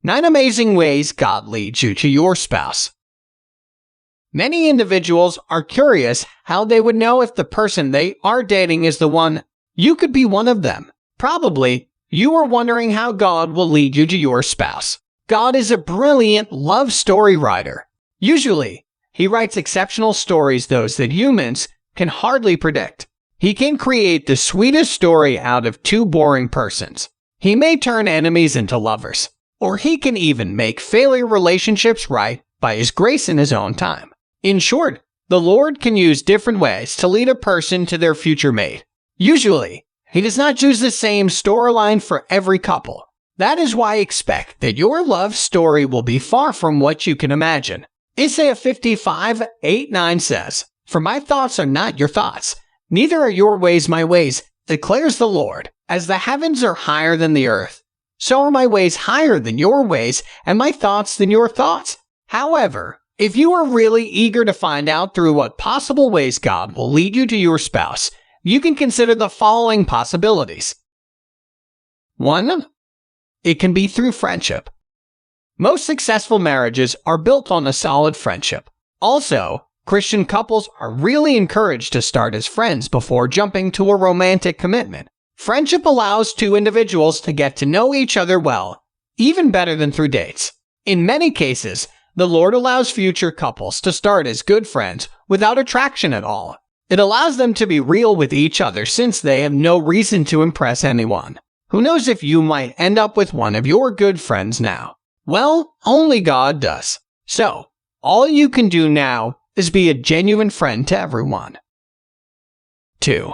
9 amazing ways God leads you to your spouse. Many individuals are curious how they would know if the person they are dating is the one. You could be one of them. Probably, you are wondering how God will lead you to your spouse. God is a brilliant love story writer. Usually, he writes exceptional stories, those that humans can hardly predict. He can create the sweetest story out of two boring persons. He may turn enemies into lovers, or he can even make failure relationships right by his grace in his own time. In short, the Lord can use different ways to lead a person to their future mate. Usually, he does not choose the same storyline for every couple. That is why I expect that your love story will be far from what you can imagine. Isaiah 55:8-9 says, "For my thoughts are not your thoughts, neither are your ways my ways, declares the Lord. As the heavens are higher than the earth, so are my ways higher than your ways, and my thoughts than your thoughts." However, if you are really eager to find out through what possible ways God will lead you to your spouse, you can consider the following possibilities. 1. It can be through friendship. Most successful marriages are built on a solid friendship. Also, Christian couples are really encouraged to start as friends before jumping to a romantic commitment. Friendship allows two individuals to get to know each other well, even better than through dates. In many cases, the Lord allows future couples to start as good friends without attraction at all. It allows them to be real with each other since they have no reason to impress anyone. Who knows if you might end up with one of your good friends now? Well, only God does. So, all you can do now is be a genuine friend to everyone. 2.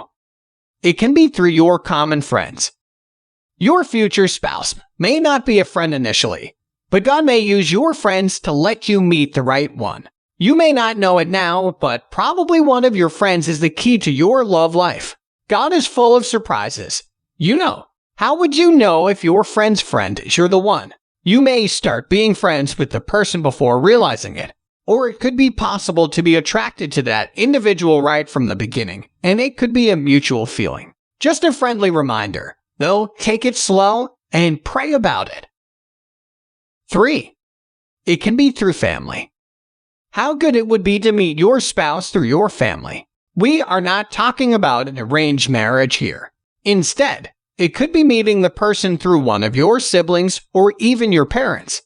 It can be through your common friends. Your future spouse may not be a friend initially, but God may use your friends to let you meet the right one. You may not know it now, but probably one of your friends is the key to your love life. God is full of surprises. How would you know if your friend's friend is the one? You may start being friends with the person before realizing it. Or it could be possible to be attracted to that individual right from the beginning, and it could be a mutual feeling. Just a friendly reminder, though, take it slow and pray about it. 3. It can be through family. How good it would be to meet your spouse through your family. We are not talking about an arranged marriage here. Instead, it could be meeting the person through one of your siblings or even your parents.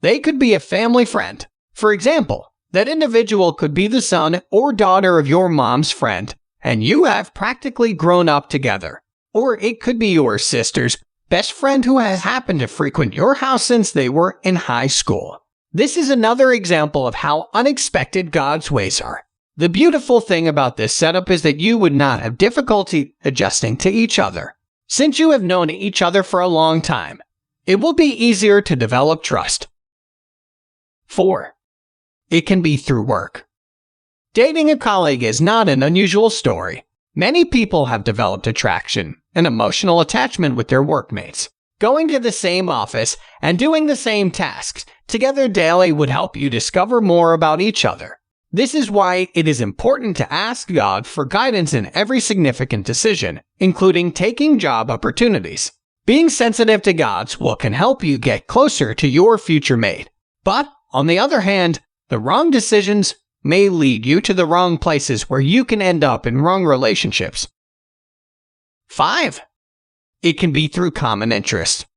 They could be a family friend. For example, that individual could be the son or daughter of your mom's friend, and you have practically grown up together. Or it could be your sister's best friend who has happened to frequent your house since they were in high school. This is another example of how unexpected God's ways are. The beautiful thing about this setup is that you would not have difficulty adjusting to each other. Since you have known each other for a long time, it will be easier to develop trust. 4. It can be through work. Dating a colleague is not an unusual story. Many people have developed attraction and emotional attachment with their workmates. Going to the same office and doing the same tasks together daily would help you discover more about each other. This is why it is important to ask God for guidance in every significant decision, including taking job opportunities. Being sensitive to God's will can help you get closer to your future mate. But, on the other hand, the wrong decisions may lead you to the wrong places where you can end up in wrong relationships. 5. It can be through common interest.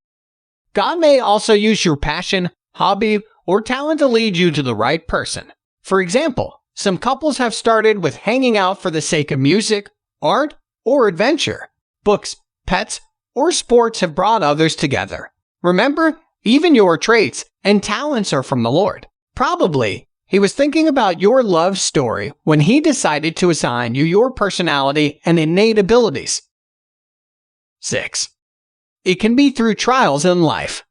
God may also use your passion, hobby, or talent to lead you to the right person. For example, some couples have started with hanging out for the sake of music, art, or adventure. Books, pets, or sports have brought others together. Remember, even your traits and talents are from the Lord. Probably, He was thinking about your love story when He decided to assign you your personality and innate abilities. 6. It can be through trials in life.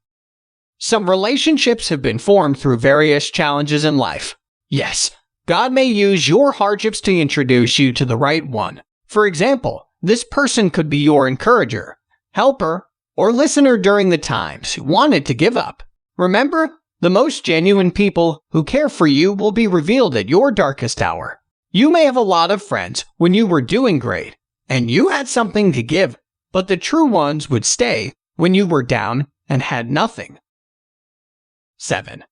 Some relationships have been formed through various challenges in life. Yes, God may use your hardships to introduce you to the right one. For example, this person could be your encourager, helper, or listener during the times you wanted to give up. Remember, the most genuine people who care for you will be revealed at your darkest hour. You may have a lot of friends when you were doing great, and you had something to give, but the true ones would stay when you were down and had nothing. 7.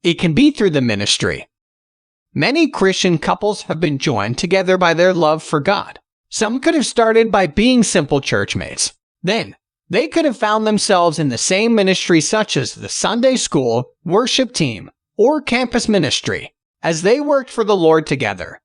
It can be through the ministry. Many Christian couples have been joined together by their love for God. Some could have started by being simple churchmates. Then, they could have found themselves in the same ministry such as the Sunday school, worship team, or campus ministry. As they worked for the Lord together,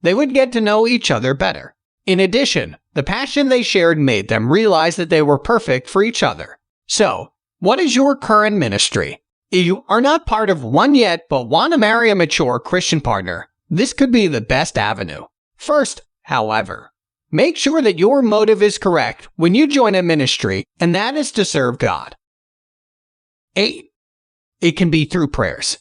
they would get to know each other better. In addition, the passion they shared made them realize that they were perfect for each other. So, what is your current ministry? If you are not part of one yet but want to marry a mature Christian partner, this could be the best avenue. First, however, make sure that your motive is correct when you join a ministry, and that is to serve God. 8. It can be through prayers.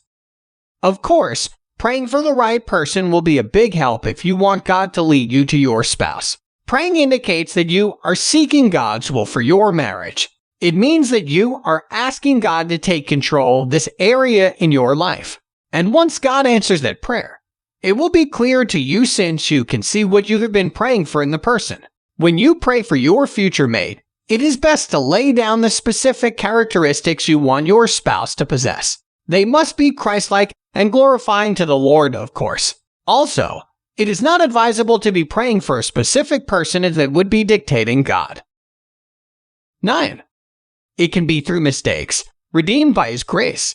Of course, praying for the right person will be a big help if you want God to lead you to your spouse. Praying indicates that you are seeking God's will for your marriage. It means that you are asking God to take control of this area in your life. And once God answers that prayer, it will be clear to you since you can see what you have been praying for in the person. When you pray for your future mate, it is best to lay down the specific characteristics you want your spouse to possess. They must be Christ-like and glorifying to the Lord, of course. Also, it is not advisable to be praying for a specific person that would be dictating God. 9. It can be through mistakes, redeemed by His grace.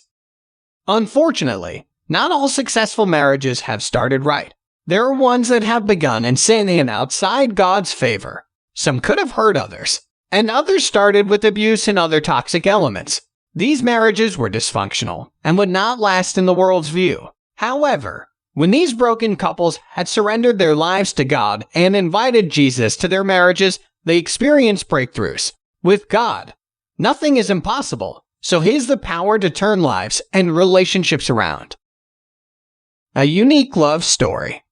Unfortunately, not all successful marriages have started right. There are ones that have begun in sin and outside God's favor. Some could have hurt others, and others started with abuse and other toxic elements. These marriages were dysfunctional and would not last in the world's view. However, when these broken couples had surrendered their lives to God and invited Jesus to their marriages, they experienced breakthroughs. With God, nothing is impossible, so He has the power to turn lives and relationships around. A unique love story.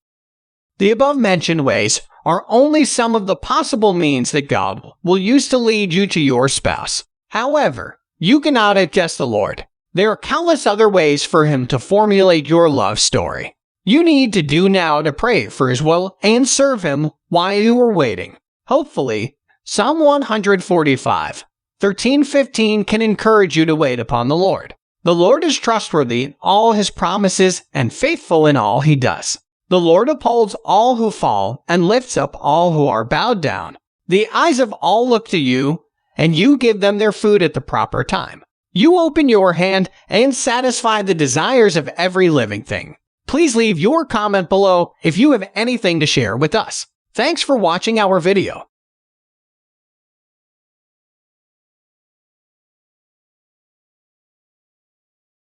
The above-mentioned ways are only some of the possible means that God will use to lead you to your spouse. However, you cannot outguess the Lord. There are countless other ways for Him to formulate your love story. You need to do now to pray for His will and serve Him while you are waiting. Hopefully, Psalm 145:13-15 can encourage you to wait upon the Lord. The Lord is trustworthy in all His promises and faithful in all He does. The Lord upholds all who fall and lifts up all who are bowed down. The eyes of all look to you, and you give them their food at the proper time. You open your hand and satisfy the desires of every living thing. Please leave your comment below if you have anything to share with us. Thanks for watching our video.